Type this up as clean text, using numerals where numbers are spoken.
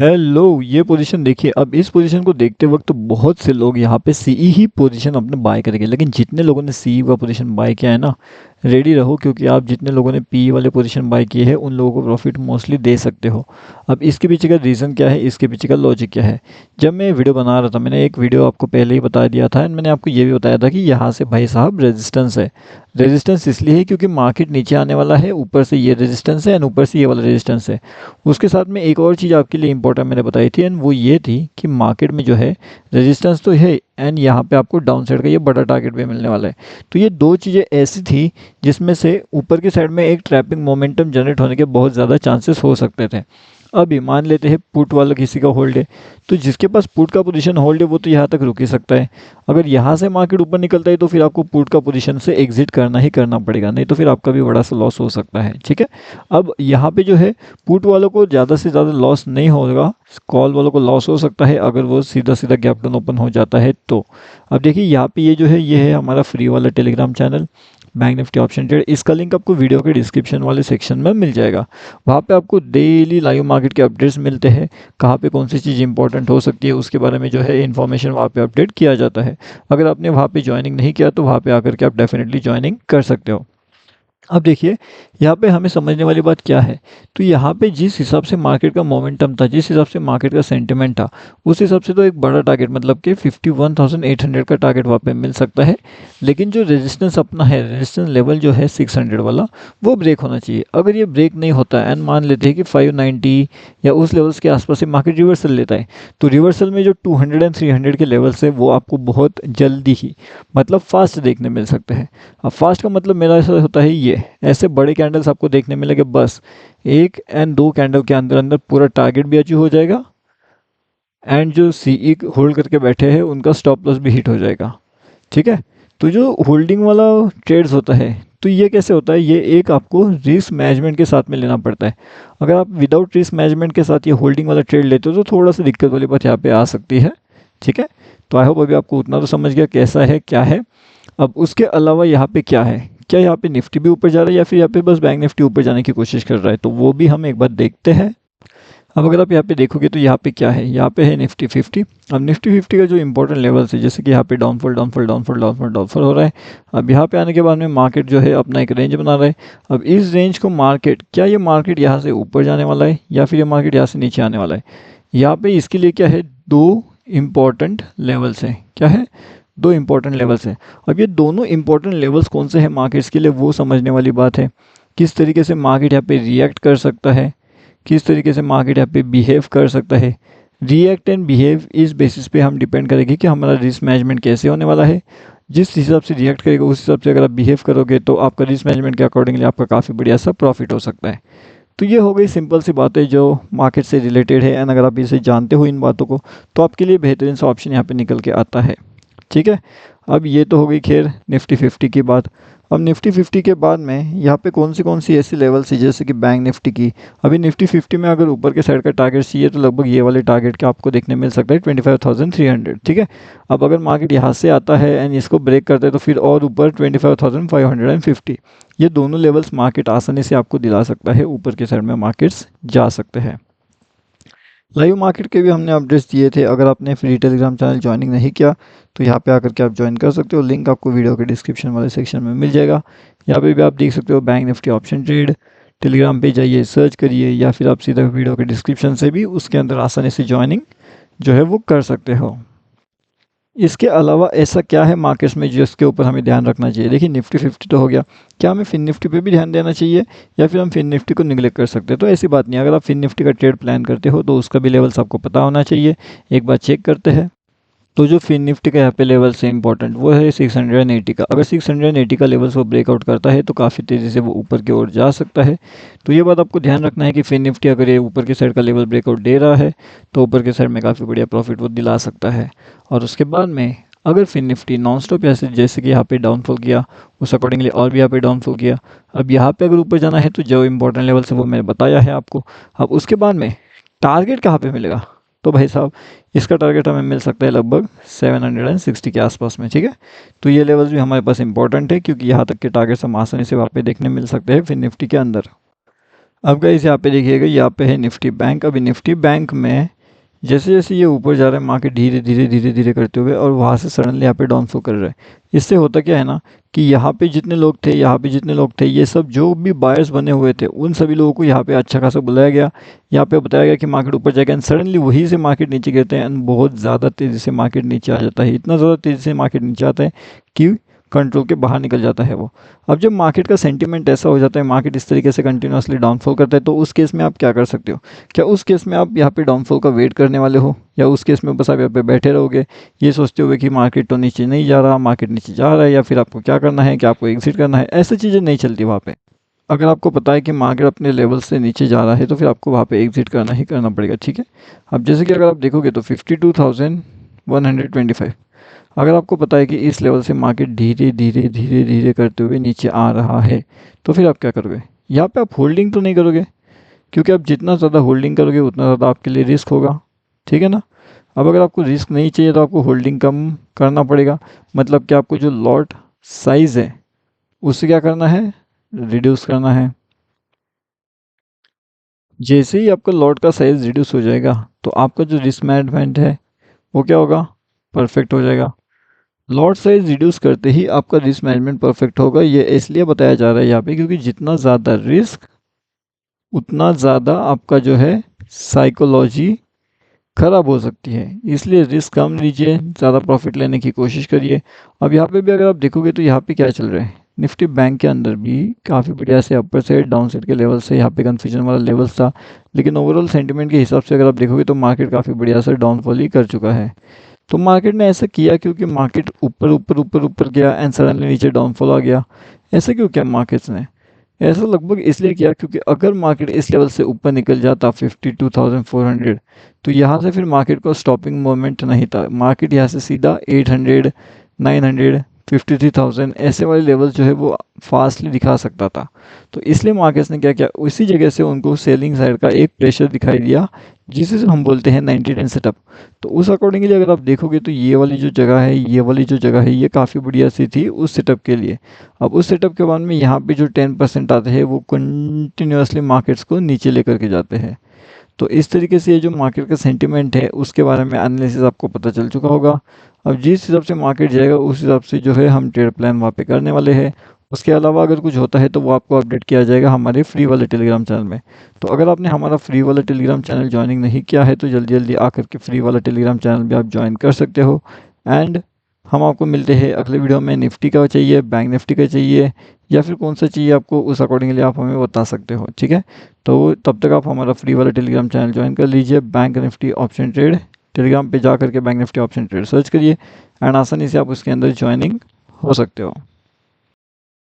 Hello, ये position देखिए। अब इस पोजीशन को देखते वक्त बहुत से लोग यहाँ पे सीई ही पोजीशन अपने बाय करेंगे, लेकिन जितने लोगों ने सीई का पोजीशन बाय किया है ना, रेडी रहो, क्योंकि आप जितने लोगों ने पी वाले पोजीशन बाय किए हैं उन लोगों को प्रॉफिट मोस्टली दे सकते हो। अब इसके पीछे का रीज़न क्या है, इसके पीछे का लॉजिक क्या है। जब मैं वीडियो बना रहा था, मैंने एक वीडियो आपको पहले ही बता दिया था एंड मैंने आपको ये भी बताया था कि यहाँ से भाई साहब रेजिस्टेंस है। रेजिस्टेंस इसलिए है क्योंकि मार्केट नीचे आने वाला है, ऊपर से ये रेजिस्टेंस है एंड ऊपर से ये वाला रेजिस्टेंस है। उसके साथ में एक और चीज़ आपके लिए इंपॉर्टेंट मैंने बताई थी एंड वो ये थी कि मार्केट में जो है रेजिस्टेंस तो है एंड यहाँ पे आपको डाउन साइड का ये बड़ा टारगेट भी मिलने वाला है। तो ये दो चीज़ें ऐसी थी जिसमें से ऊपर की साइड में एक ट्रैपिंग मोमेंटम जनरेट होने के बहुत ज़्यादा चांसेस हो सकते थे। अभी मान लेते हैं पुट वाला किसी का होल्ड है, तो जिसके पास पुट का पोजीशन होल्ड है वो तो यहाँ तक रुक ही सकता है। अगर यहाँ से मार्केट ऊपर निकलता है तो फिर आपको पुट का पोजीशन से एग्जिट करना ही करना पड़ेगा, नहीं तो फिर आपका भी बड़ा सा लॉस हो सकता है। ठीक है, अब यहाँ पे जो है पुट वालों को ज़्यादा से ज़्यादा लॉस नहीं होगा, कॉल वालों को लॉस हो सकता है अगर वो सीधा सीधा गैप डाउन ओपन हो जाता है तो। अब देखिए यहाँ पे ये जो है ये है हमारा फ्री वाला Telegram channel bank Nifty option trade. इसका लिंक आपको वीडियो के डिस्क्रिप्शन वाले सेक्शन में मिल जाएगा। वहाँ पे आपको डेली लाइव मार्केट के अपडेट्स मिलते हैं, कहाँ पे कौन सी चीज़ इंपॉर्टेंट हो सकती है उसके बारे में जो है इन्फॉर्मेशन वहाँ पे अपडेट किया जाता है। अगर आपने वहाँ पे ज्वाइनिंग नहीं किया तो वहाँ पे आकर के आप डेफिनेटली ज्वाइनिंग कर सकते हो। अब देखिए यहाँ पे हमें समझने वाली बात क्या है। तो यहाँ पे जिस हिसाब से मार्केट का मोमेंटम था, जिस हिसाब से मार्केट का सेंटिमेंट था, उस हिसाब से तो एक बड़ा टारगेट मतलब कि 51,800 का टारगेट वहाँ पे मिल सकता है। लेकिन जो रेजिस्टेंस अपना है, रेजिस्टेंस लेवल जो है 600 वाला, वो ब्रेक होना चाहिए। अगर ये ब्रेक नहीं होता एंड मान लेते हैं कि 590 या उस लेवल्स के आसपास से मार्केट रिवर्सल लेता है, तो रिवर्सल में जो 200 एंड 300 के लेवल्स है वो आपको बहुत जल्दी ही मतलब फास्ट देखने मिल सकते हैं। अब फास्ट का मतलब मेरा ऐसा होता है ये ऐसे बड़े कैंडल्स आपको देखने मिलेंगे, बस एक एंड दो कैंडल के अंदर अंदर पूरा टारगेट भी अचीव हो जाएगा एंड जो सीई होल्ड करके बैठे हैं उनका स्टॉप लॉस भी हिट हो जाएगा। ठीक है, तो जो होल्डिंग वाला ट्रेड्स होता है, तो ये कैसे होता है, ये एक आपको रिस्क मैनेजमेंट के साथ में लेना पड़ता है। अगर आप विदाउट रिस्क मैनेजमेंट के साथ ये होल्डिंग वाला ट्रेड लेते हो तो थोड़ा सा दिक्कत वाली बात यहाँ पे आ सकती है। ठीक है, तो आई होप अभी आपको उतना तो समझ गया कैसा है क्या है। अब उसके अलावा यहाँ पे क्या है, क्या यहाँ पे निफ्टी भी ऊपर जा रहा है या फिर यहाँ पे बस बैंक निफ्टी ऊपर जाने की कोशिश कर रहा है, तो वो भी हम एक बार देखते हैं। अब अगर आप यहाँ पे देखोगे तो यहाँ पे क्या है, यहाँ पे है निफ्टी 50। अब निफ्टी 50 का जो इंपॉर्टेंट लेवल्स है, जैसे कि यहाँ पे downfall downfall downfall downfall downfall हो रहा है। अब यहाँ पे आने के बाद में मार्केट जो है अपना एक रेंज बना रहा है। अब इस रेंज को मार्केट, क्या ये मार्केट यहाँ से ऊपर जाने वाला है या फिर ये मार्केट यहाँ से नीचे आने वाला है। यहाँ पे इसके लिए क्या है, दो इम्पॉर्टेंट लेवल्स हैं। क्या है, दो इम्पॉर्टेंट लेवल्स हैं। अब ये दोनों इम्पॉर्टेंट लेवल्स कौन से हैं मार्केट्स के लिए, वो समझने वाली बात है। किस तरीके से मार्केट यहाँ पे रिएक्ट कर सकता है, किस तरीके से मार्केट यहाँ पे बिहेव कर सकता है। रिएक्ट एंड बिहेव इस बेसिस पे हम डिपेंड करेंगे कि हमारा रिस्क मैनेजमेंट कैसे होने वाला है। जिस हिसाब से रिएक्ट करेगा उस हिसाब से अगर आप बिहेव करोगे तो आपका रिस्क मैनेजमेंट के अकॉर्डिंगली आपका काफ़ी बढ़िया सा प्रॉफिट हो सकता है। तो ये हो गई सिंपल सी बातें जो मार्केट से रिलेटेड है एंड अगर आप इसे जानते हो इन बातों को तो आपके लिए बेहतरीन सा ऑप्शन यहाँ पे निकल के आता है। ठीक है, अब ये तो हो गई खैर निफ्टी 50 की बात। अब निफ्टी 50 के बाद में यहाँ पे कौन सी ऐसी लेवल्स है जैसे कि बैंक निफ्टी की। अभी निफ्टी 50 में अगर ऊपर के साइड का टारगेट चाहिए तो लगभग ये वाले टारगेट के आपको देखने मिल सकता है 25,300। ठीक है, अब अगर मार्केट यहाँ से आता है एंड इसको ब्रेक करता है तो फिर और ऊपर 25,550। ये दोनों लेवल्स मार्केट आसानी से आपको दिला सकता है, ऊपर के साइड में मार्केट्स जा सकते हैं। लाइव मार्केट के भी हमने अपडेट्स दिए थे। अगर आपने फ्री टेलीग्राम चैनल ज्वाइनिंग नहीं किया तो यहाँ पे आकर के आप ज्वाइन कर सकते हो, लिंक आपको वीडियो के डिस्क्रिप्शन वाले सेक्शन में मिल जाएगा। यहाँ पे भी आप देख सकते हो bank Nifty option trade. Telegram पे जाइए, सर्च करिए या फिर आप सीधा वीडियो के डिस्क्रिप्शन से भी उसके अंदर आसानी से ज्वाइनिंग जो है वो कर सकते हो। इसके अलावा ऐसा क्या है मार्केट्स में जिसके ऊपर हमें ध्यान रखना चाहिए। देखिए निफ्टी 50 तो हो गया, क्या हमें फिन निफ्टी पे भी ध्यान देना चाहिए या फिर हम फिन निफ्टी को निगलेक्ट कर सकते हैं। तो ऐसी बात नहीं है, अगर आप फिन निफ्टी का ट्रेड प्लान करते हो तो उसका भी लेवल्स आपको पता होना चाहिए। एक बार चेक करते हैं। तो जो फिन निफ्टी का यहाँ पे लेवल से इंपॉर्टेंट वो है 680 का। अगर 680 का लेवल्स वो ब्रेकआउट करता है तो काफ़ी तेज़ी से वो ऊपर की ओर जा सकता है। तो ये बात आपको ध्यान रखना है कि फिन निफ्टी अगर ये ऊपर की साइड का लेवल ब्रेकआउट दे रहा है तो ऊपर की साइड में काफ़ी बढ़िया प्रॉफिट वो दिला सकता है। और उसके बाद में अगर फिन निफ्टी नॉन स्टॉप जैसे कि यहाँ पे डाउनफॉल किया उस अकॉर्डिंगली और भी यहाँ पे डाउनफॉल किया। अब यहाँ पे अगर ऊपर जाना है तो जो इंपॉर्टेंट लेवल है वो मैंने बताया है आपको। अब उसके बाद में टारगेट कहाँ पे मिलेगा, तो भाई साहब इसका टारगेट हमें मिल सकता है लगभग 760 के आसपास में। ठीक है, तो ये लेवल्स भी हमारे पास इंपॉर्टेंट है क्योंकि यहाँ तक के टारगेट्स हम आसानी से वहाँ पे देखने मिल सकते हैं फिन निफ्टी के अंदर। अब गाइस यहाँ पे देखिएगा, यहाँ पे है निफ्टी बैंक। अभी निफ्टी बैंक में जैसे जैसे ये ऊपर जा रहा है मार्केट धीरे धीरे धीरे धीरे करते हुए, और वहाँ से सडनली यहाँ पे डाउनफॉल कर रहा है। इससे होता क्या है ना कि यहाँ पे जितने लोग थे, यहाँ पे जितने लोग थे, ये सब जो भी बायर्स बने हुए थे, उन सभी लोगों को यहाँ पे अच्छा खासा बुलाया गया। यहाँ पे बताया गया कि मार्केट ऊपर जाएगा, एंड सडनली वहीं से मार्केट नीचे गिरते हैं, एंड बहुत ज़्यादा तेज़ी से मार्केट नीचे आ जाता है। इतना ज़्यादा तेज़ी से मार्केट नीचे आता है कि कंट्रोल के बाहर निकल जाता है वो। अब जब मार्केट का सेंटीमेंट ऐसा हो जाता है, मार्केट इस तरीके से कंटिन्यूसली डाउनफॉल करता है, तो उस केस में आप क्या कर सकते हो? क्या उस केस में आप यहाँ पे डाउनफॉल का वेट करने वाले हो, या उस केस में बस आप यहाँ पे बैठे रहोगे ये सोचते हुए कि मार्केट तो नीचे नहीं जा रहा, मार्केट नीचे जा रहा है, या फिर आपको क्या करना है कि आपको एग्जिट करना है? ऐसी चीज़ें नहीं चलती वहाँ पे। अगर आपको पता है कि मार्केट अपने लेवल से नीचे जा रहा है, तो फिर आपको वहाँ पे एग्जिट करना ही करना पड़ेगा, ठीक है। अब जैसे कि अगर आप देखोगे तो 52,125, अगर आपको पता है कि इस लेवल से मार्केट धीरे धीरे धीरे धीरे करते हुए नीचे आ रहा है, तो फिर आप क्या करोगे? यहाँ पे आप होल्डिंग तो नहीं करोगे, क्योंकि आप जितना ज़्यादा होल्डिंग करोगे उतना ज़्यादा आपके लिए रिस्क होगा, ठीक है ना। अब अगर आपको रिस्क नहीं चाहिए तो आपको होल्डिंग कम करना पड़ेगा। मतलब कि आपको जो लॉट साइज़ है उससे क्या करना है, रिड्यूस करना है। जैसे ही आपका लॉट का साइज़ रिड्यूस हो जाएगा, तो आपका जो रिस्क मैनेजमेंट है वो क्या होगा, परफेक्ट हो जाएगा। लॉट साइज़ रिड्यूस करते ही आपका रिस्क मैनेजमेंट परफेक्ट होगा। ये इसलिए बताया जा रहा है यहाँ पे क्योंकि जितना ज़्यादा रिस्क उतना ज़्यादा आपका जो है साइकोलॉजी ख़राब हो सकती है। इसलिए रिस्क कम लीजिए, ज़्यादा प्रॉफिट लेने की कोशिश करिए। अब यहाँ पे भी अगर आप देखोगे तो यहाँ पे क्या चल रहा है, निफ्टी बैंक के अंदर भी काफ़ी बढ़िया से अपर साइड डाउन साइड के लेवल से यहाँ पे कन्फ्यूजन वाला लेवल्स था, लेकिन ओवरऑल सेंटिमेंट के हिसाब से अगर आप देखोगे तो मार्केट काफ़ी बढ़िया से डाउनफॉल ही कर चुका है। तो मार्केट ने ऐसा किया क्योंकि मार्केट ऊपर ऊपर ऊपर ऊपर गया एंड सडनली नीचे डाउनफॉल आ गया। ऐसा क्यों किया मार्केट्स ने? ऐसा लगभग इसलिए किया क्योंकि अगर मार्केट इस लेवल से ऊपर निकल जाता 52,400, तो यहाँ से फिर मार्केट को स्टॉपिंग मोमेंट नहीं था। मार्केट यहाँ से सीधा 800, 900, 53,000 ऐसे वाले लेवल जो है वो फास्टली दिखा सकता था। तो इसलिए मार्केट्स ने क्या किया, उसी जगह से उनको सेलिंग साइड का एक प्रेशर दिखाई दिया, जिसे हम बोलते हैं 90-10 सेटअप। तो उस अकॉर्डिंगली अगर आप देखोगे तो ये वाली जो जगह है, ये वाली जो जगह है, ये काफ़ी बढ़िया सी थी उस सेटअप के लिए। अब उस सेटअप के बाद में यहाँ पे जो 10% आते हैं वो कंटिन्यूसली मार्केट्स को नीचे लेकर के जाते हैं। तो इस तरीके से ये जो मार्केट का सेंटिमेंट है उसके बारे में एनालिसिस आपको पता चल चुका होगा। अब जिस हिसाब से मार्केट जाएगा उस हिसाब से जो है हम ट्रेड प्लान वहाँ पे करने वाले हैं। उसके अलावा अगर कुछ होता है तो वो आपको अपडेट किया जाएगा हमारे फ्री वाले टेलीग्राम चैनल में। तो अगर आपने हमारा फ्री वाला टेलीग्राम चैनल ज्वाइनिंग नहीं किया है तो जल्दी जल्दी आकर के फ्री वाला टेलीग्राम चैनल भी आप ज्वाइन कर सकते हो। एंड हम आपको मिलते हैं अगले वीडियो में। निफ्टी का चाहिए, बैंक निफ्टी का चाहिए, या फिर कौन सा चाहिए आपको, उस अकॉर्डिंगली आप हमें बता सकते हो, ठीक है। तो तब तक आप हमारा फ्री वाला टेलीग्राम चैनल ज्वाइन कर लीजिए। Bank Nifty option trade Telegram पे जा करके bank Nifty option trade search करिए एंड आसानी से आप उसके अंदर ज्वाइनिंग हो सकते हो।